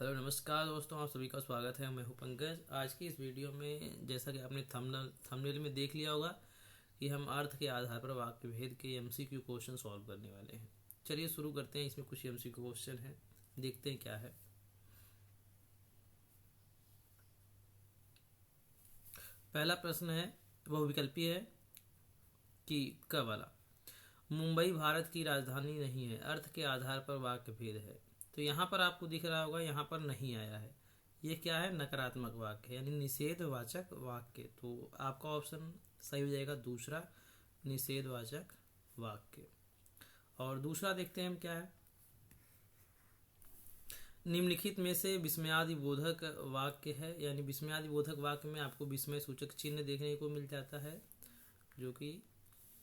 Hello नमस्कार दोस्तों, आप सभी का स्वागत है। मैं हूं पंकज। आज की इस वीडियो में जैसा कि आपने थंबनेल में देख लिया होगा कि हम अर्थ के आधार पर वाक्य भेद के एमसीक्यू क्वेश्चन सॉल्व करने वाले हैं। चलिए शुरू करते हैं। इसमें कुछ एमसीक्यू क्वेश्चन हैं, देखते हैं क्या है। पहला प्रश्न है, वह विकल्पी है कि क वाला, मुंबई भारत की राजधानी नहीं है, अर्थ के आधार पर वाक्य भेद है। तो यहाँ पर आपको दिख रहा होगा, यहाँ पर नहीं आया है। ये क्या है? नकारात्मक वाक्य यानी निषेधवाचक वाक्य। तो आपका ऑप्शन सही हो जाएगा दूसरा, निषेधवाचक वाक्य। और दूसरा देखते हैं हम क्या है। निम्नलिखित में से विस्मयादि बोधक वाक्य है, यानी विस्मयादि बोधक वाक्य में आपको विस्मय सूचक चिन्ह देखने को मिल जाता है, जो कि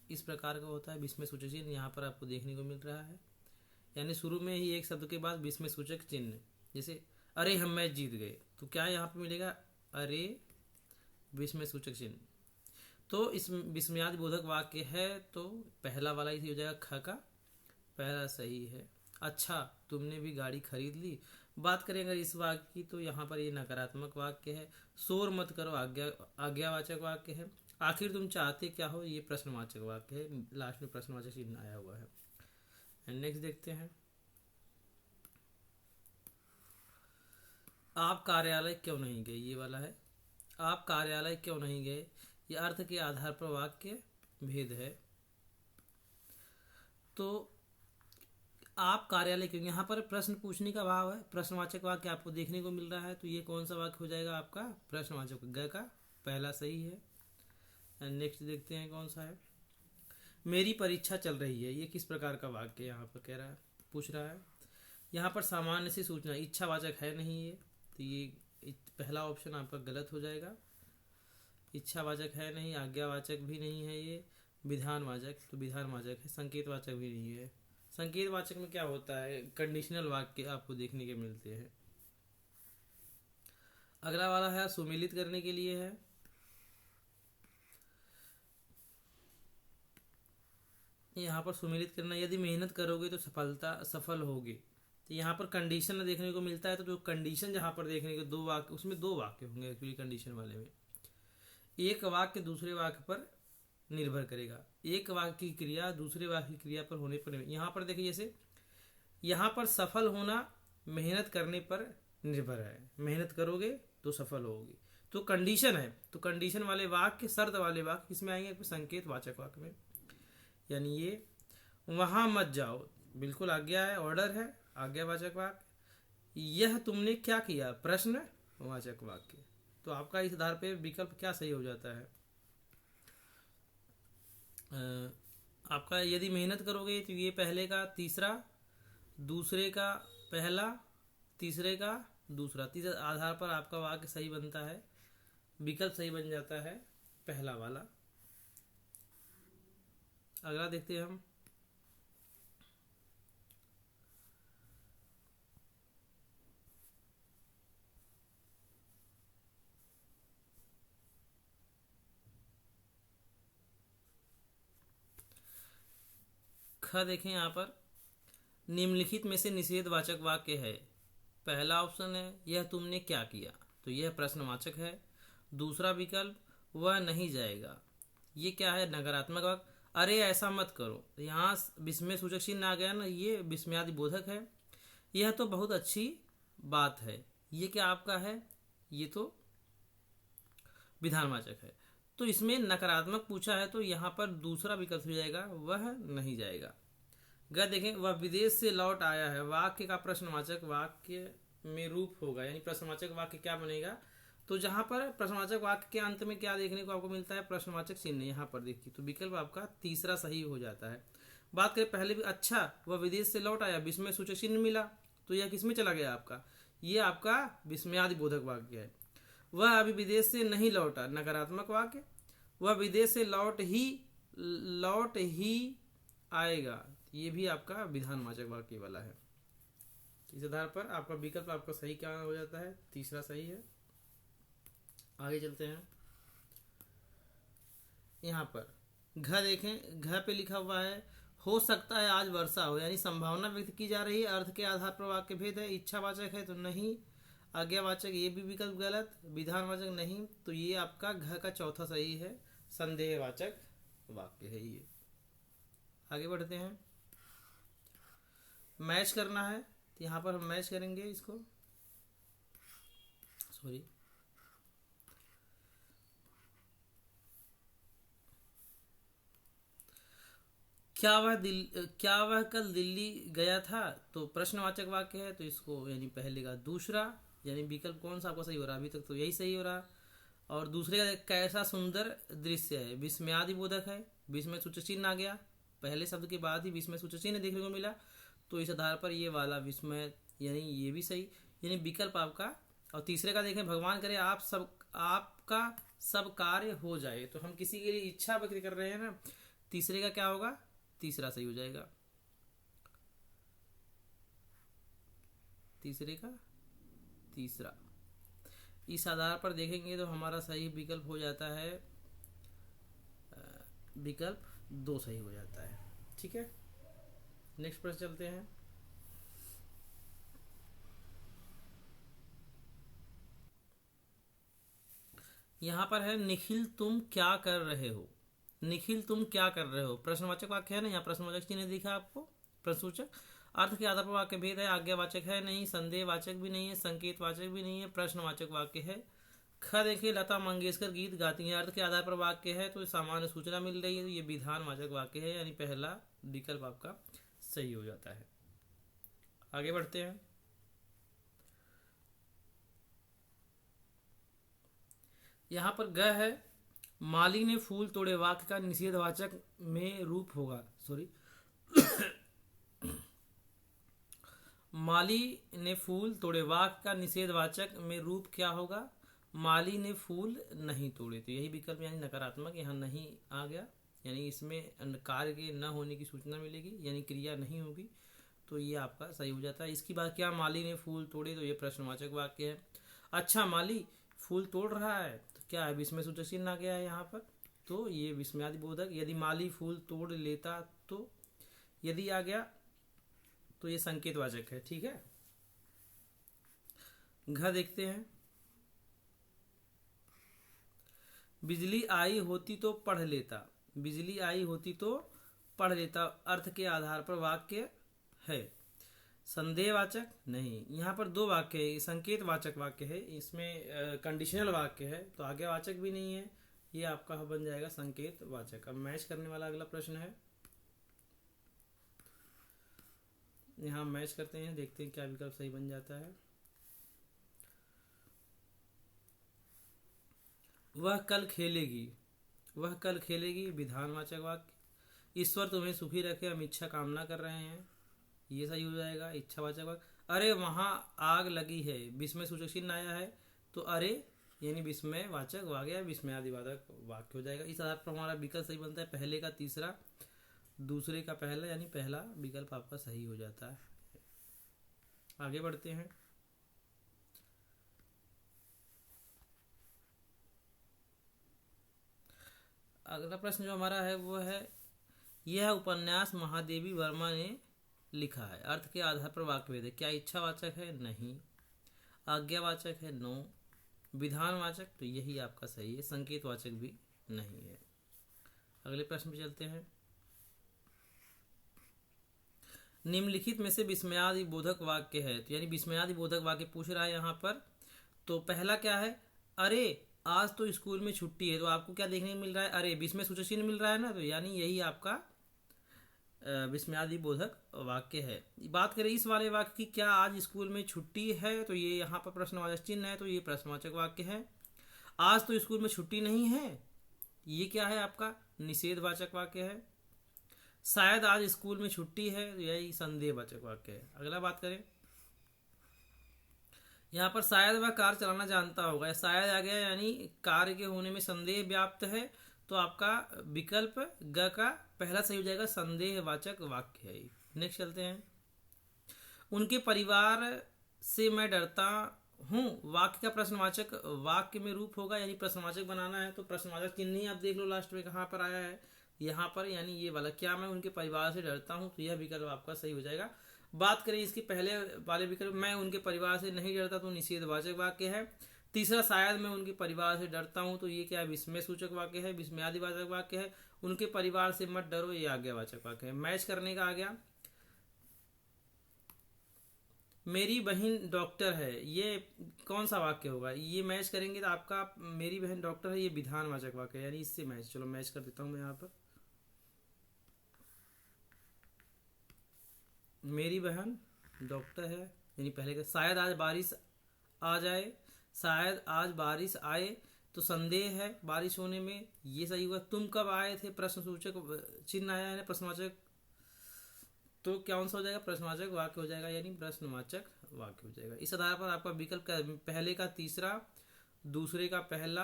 इस प्रकार का होता है। विस्मय सूचक चिन्ह यहाँ पर आपको देखने को मिल रहा है, यानी शुरू में ही एक शब्द के बाद विस्मय सूचक चिन्ह। जैसे अरे हम मैच जीत गए, तो क्या यहाँ पे मिलेगा? अरे विस्मय सूचक चिन्ह। तो इस विस्मयादि बोधक वाक्य है, तो पहला वाला ही हो जाएगा, ख का पहला सही है। अच्छा तुमने भी गाड़ी खरीद ली। बात करें अगर इस वाक्य की, तो यहाँ पर ये नकारात्मक वाक्य है। शोर मत करो आज्ञावाचक वाक्य है। आखिर तुम चाहते क्या हो, ये प्रश्नवाचक वाक्य है। लास्ट में प्रश्नवाचक चिन्ह आया हुआ है। नेक्स्ट देखते हैं। आप कार्यालय क्यों नहीं गए, ये वाला है। आप कार्यालय क्यों नहीं गए, ये अर्थ के आधार पर वाक्य भेद है। तो आप कार्यालय क्यों, यहाँ पर प्रश्न पूछने का भाव है, प्रश्नवाचक वाक्य आपको देखने को मिल रहा है। तो ये कौन सा वाक्य हो जाएगा आपका? प्रश्नवाचक। ग का पहला सही है। नेक्स्ट देखते हैं कौन सा है। मेरी परीक्षा चल रही है, ये किस प्रकार का वाक्य यहाँ पर कह रहा है, पूछ रहा है। यहाँ पर सामान्य सी सूचना, इच्छावाचक है नहीं ये, तो ये पहला ऑप्शन आपका गलत हो जाएगा। इच्छावाचक है नहीं, आज्ञावाचक भी नहीं है ये, विधानवाचक, तो विधानवाचक है। संकेतवाचक भी नहीं है। संकेतवाचक में क्या होता है? कंडीशनल वाक्य आपको देखने के मिलते हैं। अगला वाला है सुमेलित करने के लिए है। यहाँ पर सुमेलित करना, यदि मेहनत करोगे तो सफल होगे। तो यहाँ पर कंडीशन देखने को मिलता है, तो जो कंडीशन जहाँ पर देखने को, दो वाक्य, उसमें दो वाक्य होंगे एक्चुअली कंडीशन वाले में। एक वाक्य दूसरे वाक्य पर निर्भर करेगा, एक वाक्य की क्रिया दूसरे वाक्य की क्रिया पर होने पर। यहाँ पर देखिए, जैसे यहाँ पर सफल होना मेहनत करने पर निर्भर है, मेहनत करोगे तो सफल होगी, तो कंडीशन है। तो कंडीशन वाले वाक्य, शर्त वाले वाक्य किसमें आएंगे? संकेत वाचक वाक्य में। यानी ये वहां मत जाओ, बिल्कुल आज्ञा है, ऑर्डर है, आज्ञावाचक वाक्य। यह तुमने क्या किया, प्रश्नवाचक वाक्य। तो आपका इस आधार पे विकल्प क्या सही हो जाता है? आपका यदि मेहनत करोगे तो ये पहले का तीसरा, दूसरे का पहला, तीसरे का दूसरा, तीसरे आधार पर आपका वाक्य सही बनता है, विकल्प सही बन जाता है पहला वाला। अगला देखते हैं हम। ख देखें, यहाँ पर निम्नलिखित में से निषेधवाचक वाक्य है। पहला ऑप्शन है यह तुमने क्या किया, तो यह प्रश्नवाचक है। दूसरा विकल्प वह नहीं जाएगा, ये क्या है? नकारात्मक वाक्य। अरे ऐसा मत करो, यहाँ विस्मय सूचक चिन्ह आ गया ना, ये विस्मयादि बोधक है। यह तो बहुत अच्छी बात है, ये क्या आपका है? ये तो विधानवाचक है। तो इसमें नकारात्मक पूछा है, तो यहाँ पर दूसरा विकल्प हो जाएगा, वह नहीं जाएगा। ग देखें, वह विदेश से लौट आया है, वाक्य का प्रश्नवाचक वाक्य में रूप होगा, यानी प्रश्नवाचक वाक्य क्या बनेगा? तो जहां पर प्रश्नवाचक वाक्य के अंत में क्या देखने को आपको मिलता है? प्रश्नवाचक चिन्ह। यहाँ पर देखिए, तो विकल्प आपका तीसरा सही हो जाता है। बात करें पहले भी, अच्छा वह विदेश से लौट आया, विस्मय सूचक चिन्ह मिला, तो यह किसमें चला गया आपका? ये आपका विस्मयादि बोधक वाक्य है। वह अभी विदेश से नहीं लौटा, नकारात्मक वाक्य। वह विदेश से लौट ही आएगा, ये भी आपका विधानवाचक वाक्य वाला है। इस आधार पर आपका विकल्प आपका सही क्या हो जाता है? तीसरा सही है। आगे चलते हैं। यहाँ पर घ देखें, घ पे लिखा हुआ है हो सकता है आज वर्षा हो, यानी संभावना व्यक्त की जा रही है। अर्थ के आधार पर वाक्य भेद है। इच्छावाचक है तो नहीं। आज्ञावाचक ये भी विकल्प गलत। विधानवाचक नहीं, तो ये आपका घ का चौथा सही है। संदेहवाचक वाक्य है ये। आगे बढ़ते हैं। मैच करना है, तो यहाँ पर हम मैच करेंगे इसको। सॉरी, क्या वह कल दिल्ली गया था, तो प्रश्नवाचक वाक्य है, तो इसको यानी पहले का दूसरा, यानी विकल्प कौन सा आपका सही हो रहा है, अभी तक तो यही सही हो रहा। और दूसरे का कैसा सुंदर दृश्य है, विस्मयादि बोधक है, विस्मय सूचक चिन्ह आ गया, पहले शब्द के बाद ही विस्मय सूचक चिन्ह देखने को मिला, तो इस आधार पर ये वाला विस्मय, यानी ये भी सही, यानी विकल्प आपका। और तीसरे का देखें, भगवान करे आपका सब कार्य हो जाए, तो हम किसी के लिए इच्छा व्यक्त कर रहे हैं ना, तीसरे का क्या होगा, तीसरा सही हो जाएगा। तीसरे का तीसरा, इस आधार पर देखेंगे तो हमारा सही विकल्प हो जाता है, विकल्प 2 सही हो जाता है। ठीक है, नेक्स्ट प्रश्न चलते हैं। यहां पर है, निखिल तुम क्या कर रहे हो। निखिल तुम क्या कर रहे हो, प्रश्नवाचक वाक्य है ना, यहाँ प्रश्नवाचक चिन्ह दिखा आपको, प्रश्नसूचक। अर्थ के आधार पर वाक्य भेद है। आज्ञावाचक है नहीं, संदेहवाचक भी नहीं है, संकेतवाचक भी नहीं है, प्रश्नवाचक वाक्य है। ख देखिए, लता मंगेशकर गीत गाती हैं, अर्थ के आधार पर वाक्य है, तो सामान्य सूचना मिल रही है, तो ये विधानवाचक वाक्य है, यानी पहला विकल्प आपका सही हो जाता है। आगे बढ़ते हैं। यहां पर ग है, माली ने फूल तोड़े, वाक्य का निषेधवाचक में रूप होगा, सॉरी माली ने फूल तोड़े, वाक्य का निषेधवाचक में रूप क्या होगा, माली ने फूल नहीं तोड़े, तो यही विकल्प यानी नकारात्मक यहाँ नहीं आ गया, यानी इसमें कार्य के न होने की सूचना मिलेगी, यानी क्रिया नहीं होगी, तो ये आपका सही हो जाता है। इसकी बात क्या, माली ने फूल तोड़े, तो ये प्रश्नवाचक वाक्य है। अच्छा, माली फूल तोड़ रहा है, तो क्या है, विस्मय सूचक चिन्ह आ गया है यहाँ पर, तो ये विस्मयादि बोधक। यदि माली फूल तोड़ लेता, तो यदि आ गया तो ये संकेतवाचक है। ठीक है, घ देखते हैं। बिजली आई होती तो पढ़ लेता, बिजली आई होती तो पढ़ लेता, अर्थ के आधार पर वाक्य है। संदेहवाचक नहीं, यहाँ पर 2 वाक्य है, संकेतवाचक वाक्य है, इसमें कंडीशनल वाक्य है, तो आज्ञावाचक भी नहीं है, ये आपका बन जाएगा संकेतवाचक। अब मैच करने वाला अगला प्रश्न है, यहाँ मैच करते हैं, देखते हैं क्या विकल्प सही बन जाता है। वह कल खेलेगी, वह कल खेलेगी, विधानवाचक वाक्य। ईश्वर तुम्हें सुखी रखे, हम इच्छा कामना कर रहे हैं, ये सही हो जाएगा, इच्छावाचक वाक्य। अरे वहां आग लगी है, विस्मय सूचक चिन्ह आया है, तो अरे यानी विस्मय वाचक वाक्य, विस्मयादिवाचक वाक्य हो जाएगा। इस आधार पर हमारा विकल्प सही बनता है, पहले का तीसरा, दूसरे का पहला, यानी पहला विकल्प आपका सही हो जाता है। आगे बढ़ते हैं। अगला प्रश्न जो हमारा है वो है, यह उपन्यास महादेवी वर्मा ने लिखा है, अर्थ के आधार पर वाक्य भेद है। क्या इच्छावाचक है, नहीं। आज्ञावाचक है, नो। विधानवाचक, तो यही आपका सही है, संकेतवाचक भी नहीं है। अगले प्रश्न पे चलते हैं। निम्नलिखित में से विस्मयादि बोधक वाक्य है, तो यानी विस्मयादि बोधक वाक्य पूछ रहा है यहाँ पर। तो पहला क्या है, अरे आज तो स्कूल में छुट्टी है, तो आपको क्या देखने को मिल रहा है, अरे विस्मय सूचक चिन्ह मिल रहा है ना, तो यानी यही आपका विस्मयादि बोधक वाक्य है। बात करें इस वाले वाक्य की, क्या आज स्कूल में छुट्टी है, तो ये यहाँ पर प्रश्नवाचक चिन्ह है, तो ये प्रश्नवाचक वाक्य है। आज तो स्कूल में छुट्टी नहीं है, ये क्या है आपका निषेधवाचक वाक्य है। शायद आज स्कूल में छुट्टी है, तो यही संदेहवाचक वाक्य है। अगला बात करें, यहाँ पर शायद वह कार चलाना जानता होगा, शायद आ गया, यानी कार्य के होने में संदेह व्याप्त है, तो आपका विकल्प ग का पहला सही हो जाएगा, संदेहवाचक वाक्य है। नेक्स्ट चलते हैं। उनके परिवार से मैं डरता हूँ, वाक्य का प्रश्नवाचक वाक्य में रूप होगा, यानी प्रश्नवाचक बनाना है, तो प्रश्नवाचक चिन्ह ही आप देख लो लास्ट में कहाँ पर आया है, यहाँ पर यानी ये वाला, क्या मैं उनके परिवार से डरता हूँ, तो यह विकल्प आपका सही हो जाएगा। बात करें इसके पहले वाले विकल्प, मैं उनके परिवार से नहीं डरता, तो निषेधवाचक वाक्य है। तीसरा, शायद मैं उनके परिवार से डरता हूँ, तो ये क्या है, विस्मय सूचक वाक्य है, विस्मयादिवाचक वाक्य है। उनके परिवार से मत डरो, ये आज्ञावाचक वाक्य है। मैच करने का आ गया, मेरी बहन डॉक्टर है, ये कौन सा वाक्य होगा, ये मैच करेंगे तो आपका मेरी बहन डॉक्टर है, ये विधानवाचक वाक्य है, यानी इससे मैच। चलो मैच कर देता हूं मैं यहाँ पर, मेरी बहन डॉक्टर है, यानी पहले का। शायद आज बारिश आ जाए, शायद आज बारिश आए, तो संदेह है बारिश होने में, ये सही हुआ। तुम कब आए थे, प्रश्न सूचक चिन्ह आया है, प्रश्नवाचक, तो क्या कौन सा हो जाएगा, प्रश्नवाचक वाक्य हो जाएगा, यानी प्रश्नवाचक वाक्य हो जाएगा। इस आधार पर आपका विकल्प का पहले का तीसरा, दूसरे का पहला,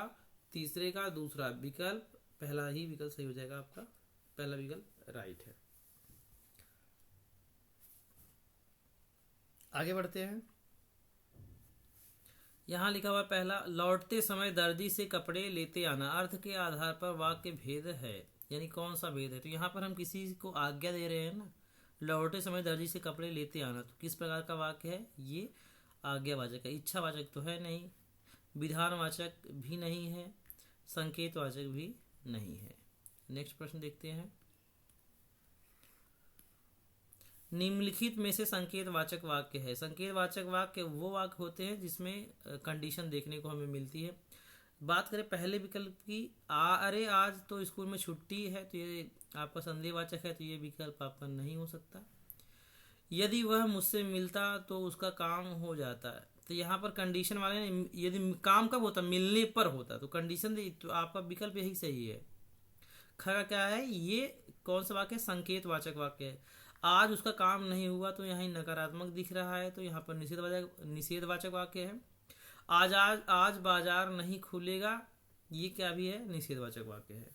तीसरे का दूसरा विकल्प, पहला ही विकल्प सही हो जाएगा आपका, पहला विकल्प राइट है। आगे बढ़ते हैं। यहां लिखा हुआ पहला, लौटते समय दर्जी से कपड़े लेते आना, अर्थ के आधार पर वाक्य भेद है, यानी कौन सा भेद है, तो यहाँ पर हम किसी को आज्ञा दे रहे हैं ना, लौटते समय दर्जी से कपड़े लेते आना, तो किस प्रकार का वाक्य है, ये आज्ञावाचक है। इच्छावाचक तो है नहीं, विधानवाचक भी नहीं है, संकेतवाचक भी नहीं है। नेक्स्ट प्रश्न देखते हैं। निम्नलिखित में से संकेतवाचक वाक्य है। संकेतवाचक वाक्य वो वाक्य होते हैं जिसमें कंडीशन देखने को हमें मिलती है। बात करें पहले विकल्प की, अरे आज तो स्कूल में छुट्टी है, तो ये आपका संदेहवाचक है, तो ये विकल्प आपका नहीं हो सकता। यदि वह मुझसे मिलता तो उसका काम हो जाता है, तो यहाँ पर कंडीशन वाले ने, यदि काम कब होता, मिलने पर होता, तो कंडीशन तो आपका विकल्प यही सही है। खरा क्या है, ये कौन सा वाक्य है, संकेतवाचक वाक्य है। आज उसका काम नहीं हुआ, तो यहाँ नकारात्मक दिख रहा है, तो यहाँ पर निषेधवाचक वाक्य है। आज बाजार नहीं खुलेगा, ये क्या भी है, निषेधवाचक वाक्य है।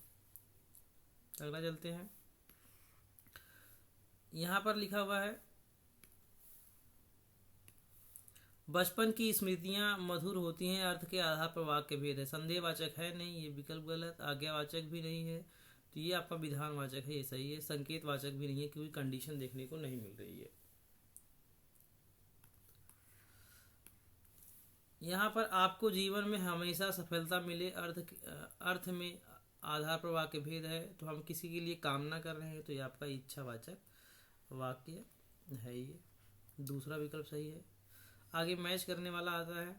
अगला चलते हैं। यहां पर लिखा हुआ है, बचपन की स्मृतियां मधुर होती हैं, अर्थ के आधार पर वाक्य भेद है। संदेहवाचक है नहीं, ये विकल्प गलत। आज्ञावाचक भी नहीं है, तो ये आपका विधानवाचक है, ये सही है। संकेतवाचक भी नहीं है, क्योंकि कंडीशन देखने को नहीं मिल रही है। यहाँ पर आपको जीवन में हमेशा सफलता मिले, अर्थ में आधार पर वाक्य भेद है, तो हम किसी के लिए कामना कर रहे हैं, तो ये आपका इच्छावाचक वाक्य है, ये दूसरा विकल्प सही है। आगे मैच करने वाला आता है।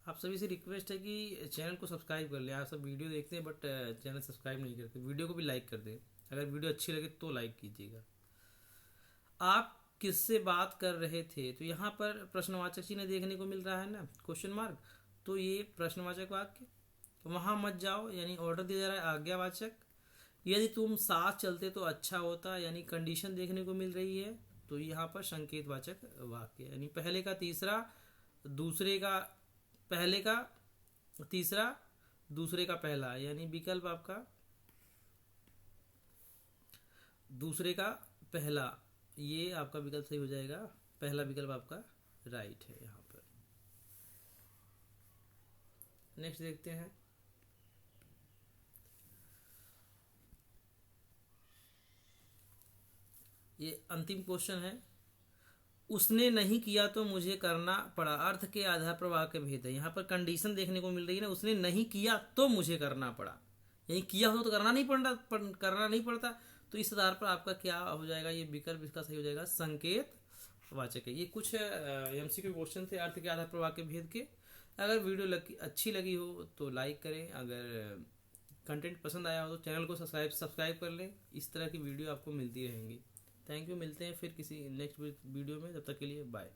आप सभी से रिक्वेस्ट है कि चैनल को सब्सक्राइब कर लें। आप सब वीडियो देखते हैं बट चैनल सब्सक्राइब नहीं करते, वीडियो को भी लाइक कर दें, अगर वीडियो अच्छी लगे तो लाइक कीजिएगा। आप किससे बात कर रहे थे, तो यहाँ पर प्रश्नवाचक चिन्ह देखने को मिल रहा है ना, क्वेश्चन मार्क, तो ये प्रश्नवाचक वाक्य। वहां मत जाओ, यानी ऑर्डर दिया जा रहा है, आज्ञावाचक। यदि तुम साथ चलते तो अच्छा होता, यानी कंडीशन देखने को मिल रही है, तो यहाँ पर संकेतवाचक वाक्य, यानी पहले का तीसरा, दूसरे का पहले का तीसरा, दूसरे का पहला, यानी विकल्प आपका दूसरे का पहला, ये आपका विकल्प सही हो जाएगा, पहला विकल्प आपका राइट है। यहाँ पर नेक्स्ट देखते हैं। ये अंतिम क्वेश्चन है, उसने नहीं किया तो मुझे करना पड़ा, अर्थ के आधार पर वाक्य भेद है। यहाँ पर कंडीशन देखने को मिल रही है ना, उसने नहीं किया तो मुझे करना पड़ा, यही किया हो तो करना नहीं पड़ता, तो इस आधार पर आपका क्या हो जाएगा, ये विकल्प इसका सही हो जाएगा, संकेत वाचक है। ये कुछ एमसीक्यू क्वेश्चन थे अर्थ के आधार पर वाक्य भेद के। अगर वीडियो अच्छी लगी हो तो लाइक करें, अगर कंटेंट पसंद आया हो तो चैनल को सब्सक्राइब कर लें। इस तरह की वीडियो आपको मिलती रहेंगी। थैंक यू, मिलते हैं फिर किसी नेक्स्ट वीडियो में, तब तक के लिए बाय।